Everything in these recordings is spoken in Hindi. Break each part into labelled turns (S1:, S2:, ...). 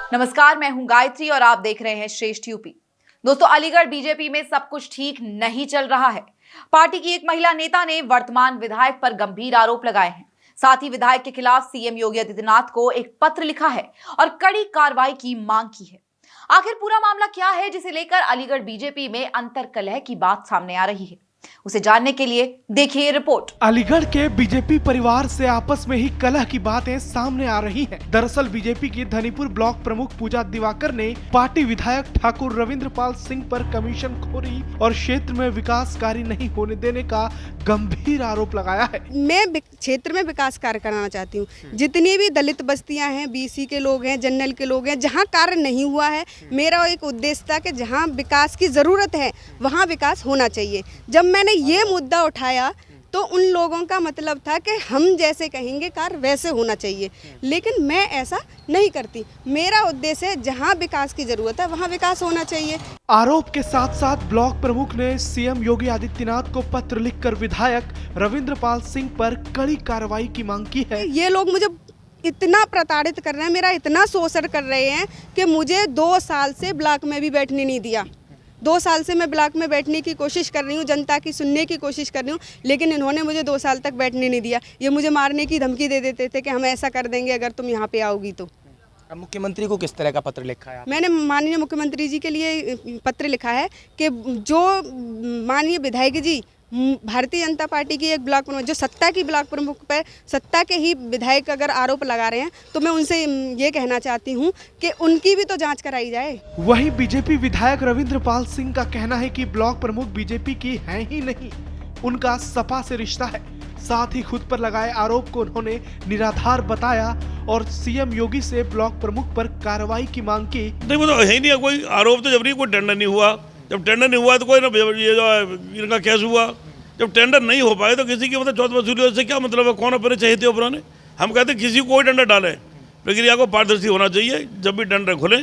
S1: नमस्कार, मैं हूं गायत्री और आप देख रहे हैं श्रेष्ठ यूपी। दोस्तों, अलीगढ़ बीजेपी में सब कुछ ठीक नहीं चल रहा है। पार्टी की एक महिला नेता ने वर्तमान विधायक पर गंभीर आरोप लगाए हैं। साथ ही विधायक के खिलाफ सीएम योगी आदित्यनाथ को एक पत्र लिखा है और कड़ी कार्रवाई की मांग की है। आखिर पूरा मामला क्या है जिसे लेकर अलीगढ़ बीजेपी में अंतर्कलह की बात सामने आ रही है, उसे जानने के लिए देखिए रिपोर्ट।
S2: अलीगढ़ के बीजेपी परिवार से आपस में ही कलह की बातें सामने आ रही हैं। दरअसल बीजेपी की धनीपुर ब्लॉक प्रमुख पूजा दिवाकर ने पार्टी विधायक ठाकुर रविंद्रपाल सिंह पर कमीशन खोरी और क्षेत्र में विकास कार्य नहीं होने देने का गंभीर आरोप लगाया है।
S3: मैं क्षेत्र में विकास कार्य कराना चाहती हूँ। जितनी भी दलित बस्तियां हैं, बीसी के लोग हैं, जनरल के लोग हैं, जहाँ कार्य नहीं हुआ है, मेरा एक उद्देश्य था कि जहाँ विकास की जरूरत है वहाँ विकास होना चाहिए। जब मैंने ये मुद्दा उठाया तो उन लोगों का मतलब था कि हम जैसे कहेंगे कार्य वैसे होना चाहिए, लेकिन मैं ऐसा नहीं करती। मेरा उद्देश्य है जहां विकास की जरूरत है वहां विकास होना चाहिए।
S2: आरोप के साथ साथ ब्लॉक प्रमुख ने सीएम योगी आदित्यनाथ को पत्र लिखकर विधायक रविंद्रपाल सिंह पर कड़ी कार्रवाई की मांग की है।
S3: ये लोग मुझे इतना प्रताड़ित कर रहे हैं, मेरा इतना शोषण कर रहे हैं कि मुझे 2 साल से ब्लॉक में भी बैठने नहीं दिया। 2 साल से मैं ब्लॉक में बैठने की कोशिश कर रही हूँ, जनता की सुनने की कोशिश कर रही हूँ, लेकिन इन्होंने मुझे 2 साल तक बैठने नहीं दिया। ये मुझे मारने की धमकी दे देते थे कि हम ऐसा कर देंगे अगर तुम यहाँ पे आओगी तो।
S4: अब मुख्यमंत्री को किस तरह का पत्र लिखा है?
S3: मैंने माननीय मुख्यमंत्री जी के लिए पत्र लिखा है कि जो माननीय विधायक जी भारतीय जनता पार्टी की एक ब्लॉक प्रमुख, जो सत्ता की ब्लॉक प्रमुख पर सत्ता के ही विधायक अगर आरोप लगा रहे हैं तो मैं उनसे ये कहना चाहती हूँ कि उनकी भी तो जांच कराई जाए।
S2: वहीं बीजेपी विधायक रविंद्रपाल सिंह का कहना है कि ब्लॉक प्रमुख बीजेपी की है ही नहीं, उनका सपा से रिश्ता है। साथ ही खुद पर लगाए आरोप को उन्होंने निराधार बताया और सीएम योगी से ब्लॉक प्रमुख पर कार्रवाई की मांग की।
S5: नहीं, वो तो है ही नहीं, कोई आरोप तो जब नहीं, कोई टेंडर नहीं हुआ। जब टेंडर नहीं हुआ तो कोई ना, ये जो इनका केस हुआ, जब टेंडर नहीं हो पाए तो किसी की मतलब चौथ वसूली से क्या मतलब है? कौन अपने चाहिए हो पुराने? हम कहते हैं किसी को कोई टेंडर डाले, प्रक्रिया को पारदर्शी होना चाहिए। जब भी टेंडर खुले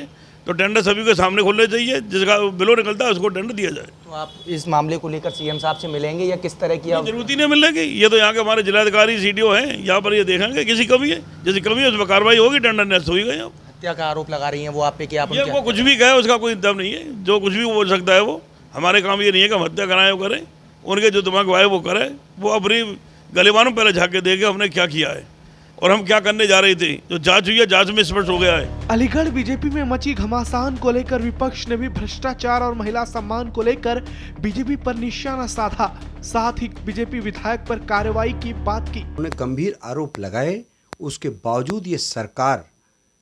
S5: तो टेंडर सभी के सामने खुलने चाहिए, जिसका बिलो निकलता है उसको टेंडर दिया जाए।
S4: तो आप इस मामले को लेकर सीएम साहब से मिलेंगे या किस तरह की?
S5: जरूरत ही नहीं मिलने की। ये तो यहाँ के हमारे जिलाधिकारी सीडीओ हैं, यहाँ पर ये देखेंगे किसी कमी है, जैसी कमी है उस पर कार्रवाई होगी। टेंडर नेस्ट हो गए।
S4: हत्या का आरोप लगा रही हैं वो आप पे कि आप
S5: ये वो कुछ भी कहे उसका कोई दम नहीं है। जो कुछ भी वो बोल सकता है वो, हमारे काम ये नहीं है कि हम हत्या कराएं वो करें। उनके जो दिमाग आए वो करे। वो अपनी गलीबानों पहले झाँके देखे हमने क्या किया है और हम क्या करने जा रही थी। जो जांच हुई है, जांच में स्पष्ट हो गया है।
S2: अलीगढ़ बीजेपी में मची घमासान को लेकर विपक्ष ने भी भ्रष्टाचार और महिला सम्मान को लेकर बीजेपी पर निशाना साधा। साथ ही बीजेपी विधायक पर कार्रवाई की बात की।
S6: उन्होंने गंभीर आरोप लगाए, उसके बावजूद ये सरकार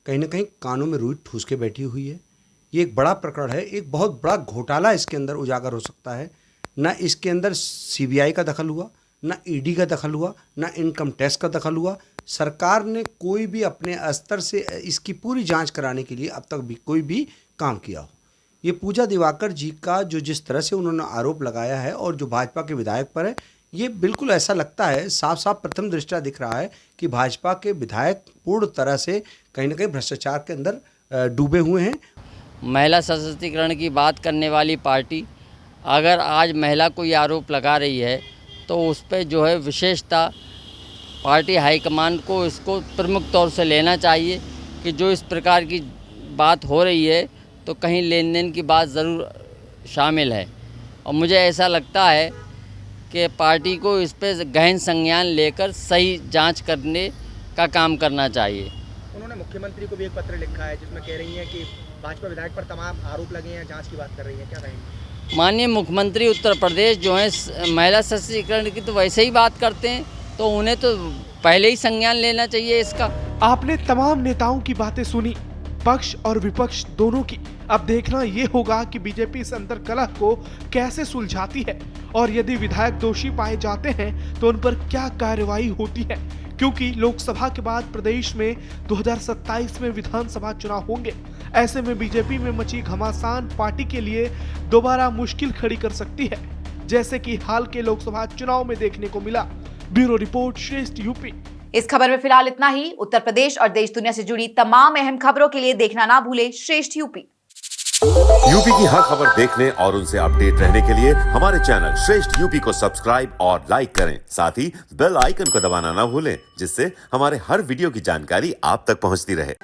S6: कहीं न कहीं कानों में रुई ठूस के बैठी हुई है। ये एक बड़ा प्रकरण है, एक बहुत बड़ा घोटाला इसके अंदर उजागर हो सकता है। ना इसके अंदर सीबीआई का दखल हुआ, ना ईडी का दखल हुआ, ना इनकम टैक्स का दखल हुआ। सरकार ने कोई भी अपने स्तर से इसकी पूरी जांच कराने के लिए अब तक भी कोई भी काम किया हो। ये पूजा दिवाकर जी का जो जिस तरह से उन्होंने आरोप लगाया है और जो भाजपा के विधायक पर है, ये बिल्कुल ऐसा लगता है, साफ साफ प्रथम दृष्टया दिख रहा है कि भाजपा के विधायक पूर्ण तरह से कहीं ना कहीं भ्रष्टाचार के अंदर डूबे हुए हैं।
S7: महिला सशक्तिकरण की बात करने वाली पार्टी अगर आज महिला को ये आरोप लगा रही है तो उस पर जो है विशेषता पार्टी हाईकमान को इसको प्रमुख तौर से लेना चाहिए कि जो इस प्रकार की बात हो रही है तो कहीं लेन देन की बात ज़रूर शामिल है। और मुझे ऐसा लगता है कि पार्टी को इस पर गहन संज्ञान लेकर सही जांच करने का काम करना चाहिए।
S4: उन्होंने मुख्यमंत्री को भी एक पत्र लिखा है जिसमें कह रही हैं कि भाजपा विधायक पर तमाम आरोप लगे हैं, जांच की बात कर रही हैं, क्या कहेंगे?
S7: माननीय मुख्यमंत्री उत्तर प्रदेश जो है महिला सशक्तिकरण की तो वैसे ही बात करते हैं, तो उन्हें तो पहले ही संज्ञान लेना चाहिए इसका।
S2: आपने तमाम नेताओं की बातें सुनी, पक्ष और विपक्ष दोनों की। अब देखना ये होगा कि बीजेपी इस अंतर्कलह को कैसे सुलझाती है और यदि विधायक दोषी पाए जाते हैं तो उन पर क्या कार्रवाई होती है, क्योंकि लोकसभा के बाद प्रदेश में 2027 में विधानसभा चुनाव होंगे। ऐसे में बीजेपी में मची घमासान पार्टी के लिए दोबारा मुश्किल खड़ी कर सकती है, जैसे कि हाल के लोकसभा चुनाव में देखने को मिला। ब्यूरो रिपोर्ट, श्रेष्ठ यूपी।
S1: इस खबर में फिलहाल इतना ही। उत्तर प्रदेश और देश दुनिया से जुड़ी तमाम अहम खबरों के लिए देखना ना भूले श्रेष्ठ यूपी।
S8: यूपी की हर खबर देखने और उनसे अपडेट रहने के लिए हमारे चैनल श्रेष्ठ यूपी को सब्सक्राइब और लाइक करें। साथ ही बेल आइकन को दबाना ना भूलें, जिससे हमारे हर वीडियो की जानकारी आप तक पहुंचती रहे।